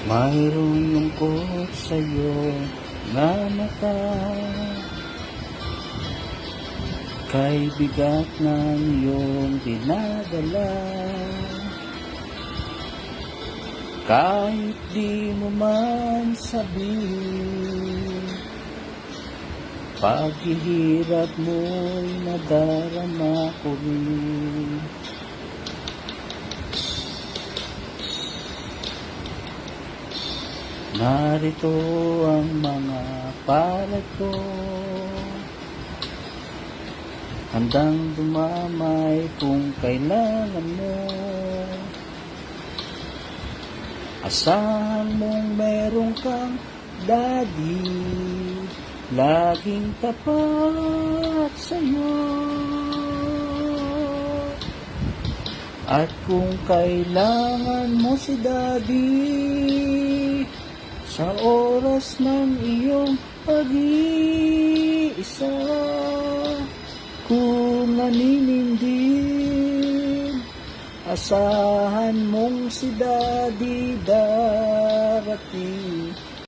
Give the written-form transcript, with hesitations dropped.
Mayroong lungkot sa'yo nga mata, kay bigat ng iyong dinadala. Kahit di mo man sabihin, paghihirap mo'y nadarama ko rin. Narito ang mga palad ko, handang dumamay kung kailangan mo. Asahan mong meron kang daddy, laging tapat sa'yo. At kung kailangan mo si daddy, sa oras ng iyong pag-iisa, kung naninindin, asahan mong si daddy darating.